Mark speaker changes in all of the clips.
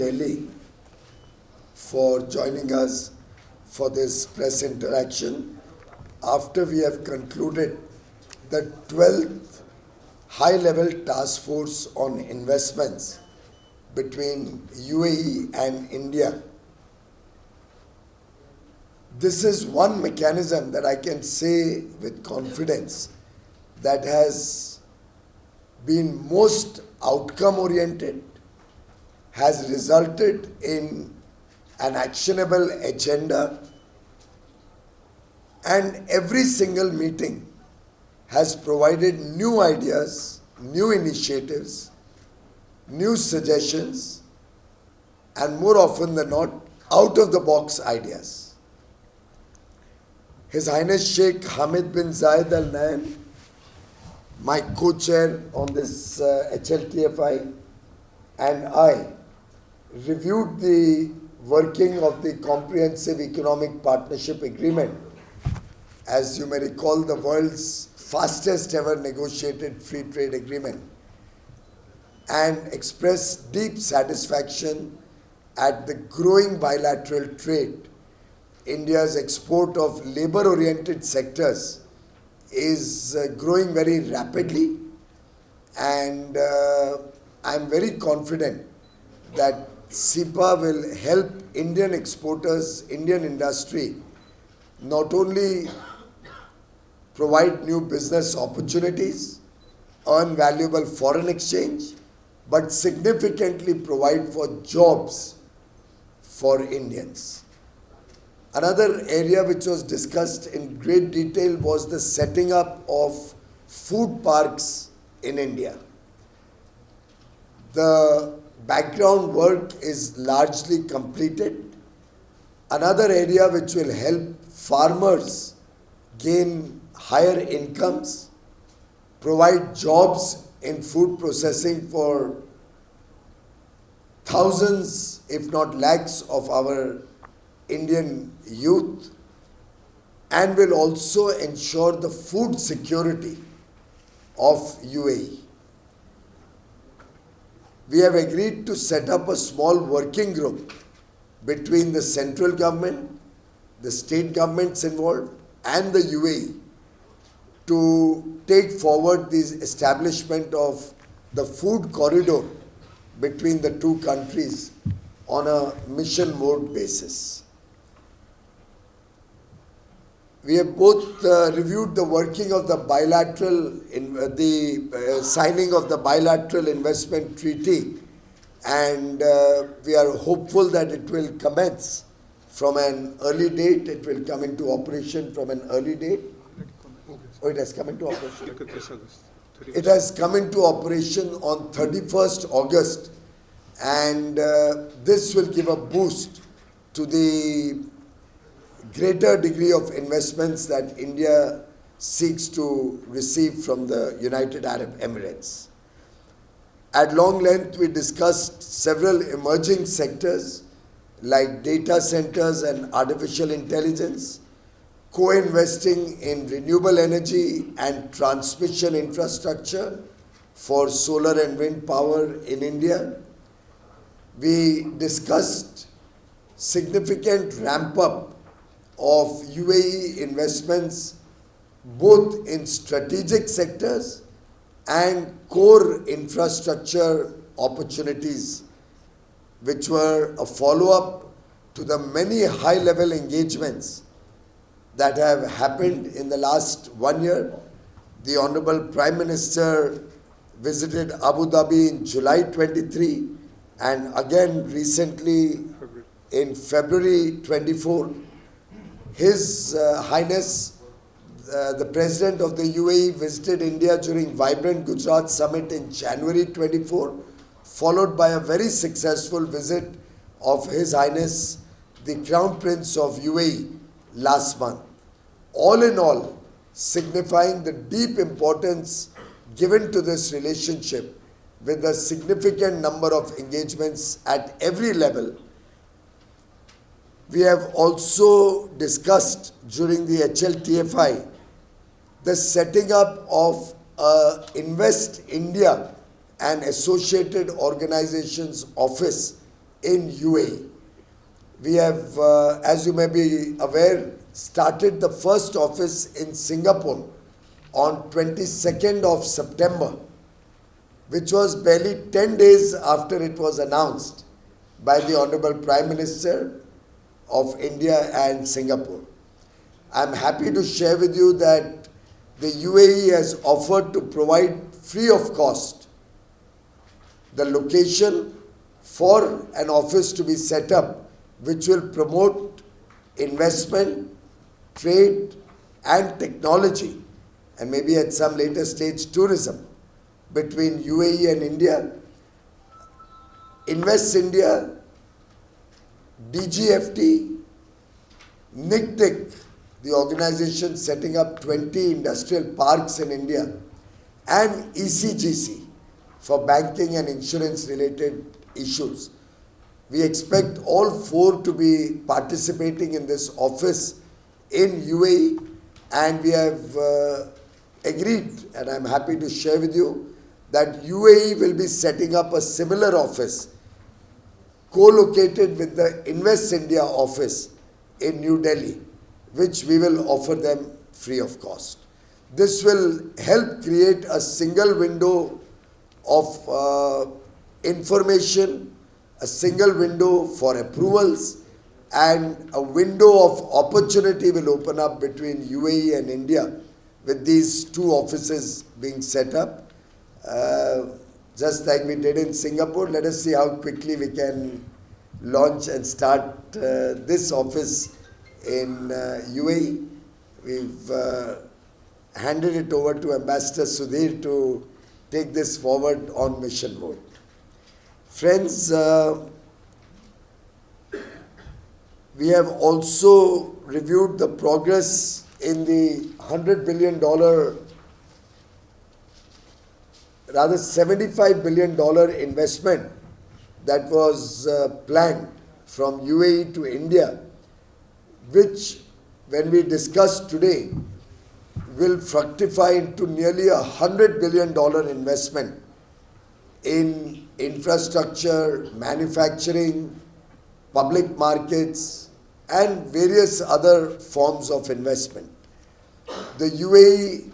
Speaker 1: Delhi for joining us for this press interaction after we have concluded the 12th high-level task force on investments between UAE and India. This is one mechanism that I can say with confidence that has been most outcome-oriented, has resulted in an actionable agenda, and every single meeting has provided new ideas, new initiatives, new suggestions, and more often than not, out-of-the-box ideas. His Highness Sheikh Hamad bin Zayed Al Nahyan, my co-chair on this HLTFI, and I reviewed the working of the Comprehensive Economic Partnership Agreement, as you may recall, the world's fastest ever negotiated free trade agreement, and expressed deep satisfaction at the growing bilateral trade. India's export of labor-oriented sectors is growing very rapidly, and I'm very confident that CEPA will help Indian exporters, Indian industry, not only provide new business opportunities, earn valuable foreign exchange, but significantly provide for jobs for Indians. Another area which was discussed in great detail was the setting up of food parks in India. The background work is largely completed. Another area which will help farmers gain higher incomes, provide jobs in food processing for thousands, if not lakhs, of our Indian youth, and will also ensure the food security of UAE. We have agreed to set up a small working group between the central government, the state governments involved, and the UAE to take forward the establishment of the food corridor between the two countries on a mission mode basis. We have both reviewed the working of the bilateral, signing of the bilateral investment treaty, and we are hopeful that it will commence from an early date. It will come into operation from an early date. Oh, it has come into operation. It has come into operation on 31st August, and this will give a boost to the greater degree of investments that India seeks to receive from the United Arab Emirates. At long length, we discussed several emerging sectors like data centers and artificial intelligence, co-investing in renewable energy and transmission infrastructure for solar and wind power in India. We discussed significant ramp-up of UAE investments both in strategic sectors and core infrastructure opportunities, which were a follow-up to the many high-level engagements that have happened in the last 1 year. The Honorable Prime Minister visited Abu Dhabi in July 23 and again recently in February 24. His Highness, the President of the UAE, visited India during Vibrant Gujarat Summit in January 24, followed by a very successful visit of His Highness, the Crown Prince of UAE, last month. All in all, signifying the deep importance given to this relationship with a significant number of engagements at every level. We have also discussed during the HLTFI the setting up of Invest India and associated organizations office in UAE. We have, as you may be aware, started the first office in Singapore on 22nd of September, which was barely 10 days after it was announced by the Honorable Prime Minister of India and Singapore. I am happy to share with you that the UAE has offered to provide free of cost the location for an office to be set up, which will promote investment, trade and technology, and maybe at some later stage tourism between UAE and India. Invest India, DGFT, NICTIC, the organization setting up 20 industrial parks in India, and ECGC for banking and insurance related issues. We expect all four to be participating in this office in UAE, and we have agreed, and I'm happy to share with you, that UAE will be setting up a similar office co-located with the Invest India office in New Delhi, which we will offer them free of cost. This will help create a single window of information, a single window for approvals, and a window of opportunity will open up between UAE and India with these two offices being set up. Just like we did in Singapore, let us see how quickly we can launch and start this office in UAE. We've handed it over to Ambassador Sudhir to take this forward on mission mode. Friends, we have also reviewed the progress in the $100 billion, rather $75 billion investment that was planned from UAE to India, which, when we discussed today, will fructify into nearly $100 billion investment in infrastructure, manufacturing, public markets, and various other forms of investment. The UAE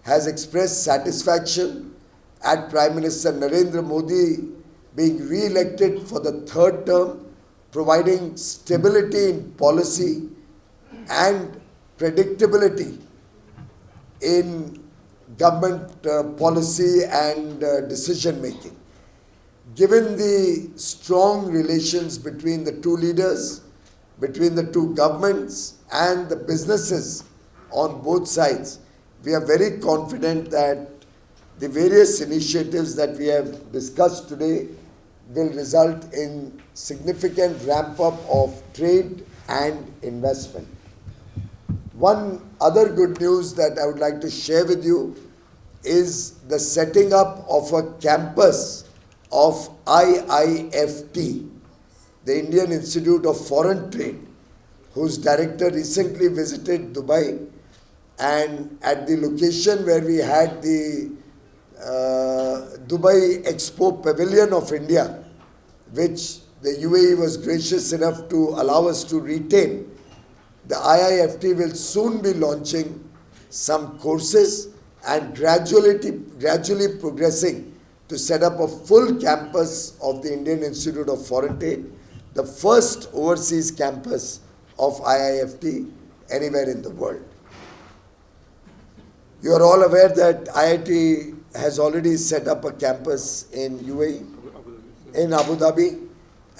Speaker 1: has expressed satisfaction at Prime Minister Narendra Modi being re-elected for the third term, providing stability in policy and predictability in government policy and decision making. Given the strong relations between the two leaders, between the two governments and the businesses on both sides, we are very confident that the various initiatives that we have discussed today will result in significant ramp up of trade and investment. One other good news that I would like to share with you is the setting up of a campus of IIFT, the Indian Institute of Foreign Trade, whose director recently visited Dubai, and at the location where we had the Dubai Expo Pavilion of India, which the UAE was gracious enough to allow us to retain, the IIFT will soon be launching some courses and gradually progressing to set up a full campus of the Indian Institute of Foreign Trade, the first overseas campus of IIFT anywhere in the world. You are all aware that IIT has already set up a campus in UAE, in Abu Dhabi,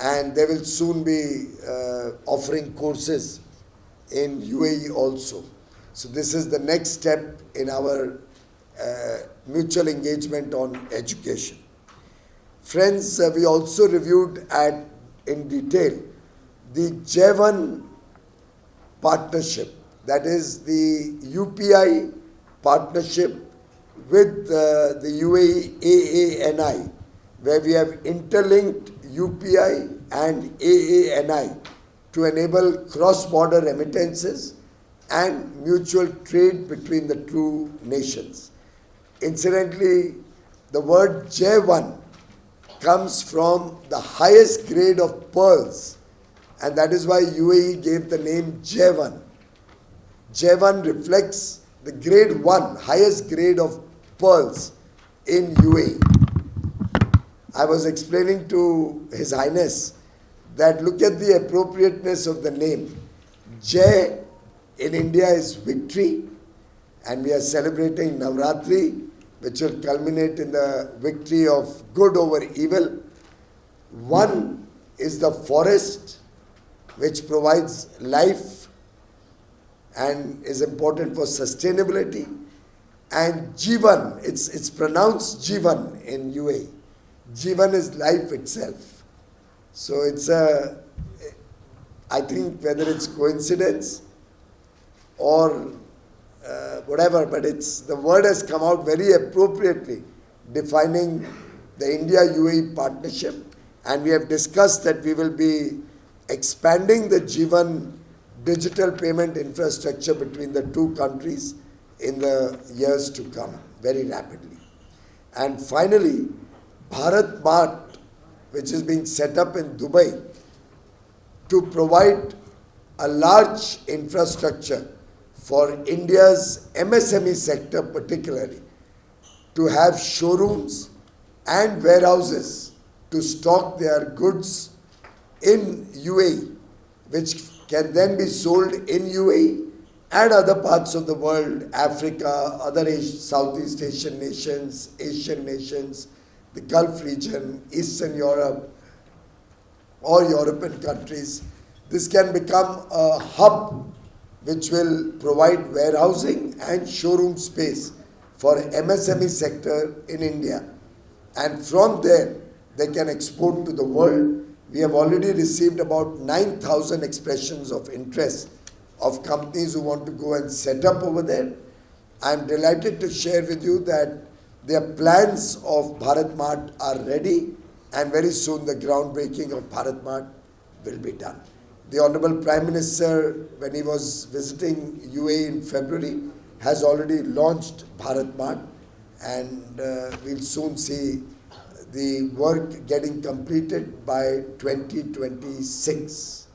Speaker 1: and they will soon be offering courses in UAE also. So this is the next step in our mutual engagement on education. Friends, we also reviewed in detail the J1 partnership, that is the UPI partnership with the UAE AANI, where we have interlinked UPI and AANI to enable cross-border remittances and mutual trade between the two nations. Incidentally, the word J1 comes from the highest grade of pearls, and that is why UAE gave the name J1. J1 reflects the grade 1, highest grade of pearls in UAE. I was explaining to His Highness that look at the appropriateness of the name. J in India is victory, and we are celebrating Navratri, which will culminate in the victory of good over evil. 1 is the forest, which provides life and is important for sustainability. And Jivan, it's pronounced Jivan in UAE. Jivan is life itself. So it's I think whether it's coincidence or whatever, but the word has come out very appropriately, defining the India-UAE partnership. And we have discussed that we will be expanding the Jivan digital payment infrastructure between the two countries in the years to come, very rapidly. And finally, Bharat Mart, which is being set up in Dubai to provide a large infrastructure for India's MSME sector particularly, to have showrooms and warehouses to stock their goods in UAE, which can then be sold in UAE and other parts of the world, Africa, other Southeast Asian nations, the Gulf region, Eastern Europe, or European countries. This can become a hub which will provide warehousing and showroom space for MSME sector in India. And from there, they can export to the world. We have already received about 9,000 expressions of interest of companies who want to go and set up over there. I am delighted to share with you that their plans of Bharat Mart are ready, and very soon the groundbreaking of Bharat Mart will be done. The Honorable Prime Minister, when he was visiting UAE in February, has already launched Bharat Mart, and we'll soon see the work getting completed by 2026.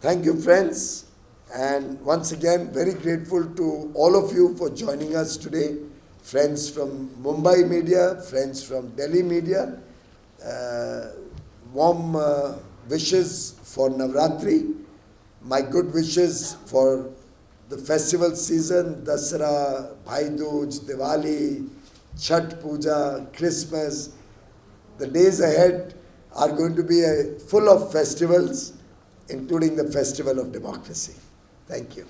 Speaker 1: Thank you, friends, and once again, very grateful to all of you for joining us today. Friends from Mumbai media, friends from Delhi media, warm wishes for Navratri, my good wishes for the festival season, Dasara, Bhai Dooj, Diwali, Chhat Puja, Christmas. The days ahead are going to be full of festivals, including the Festival of Democracy. Thank you.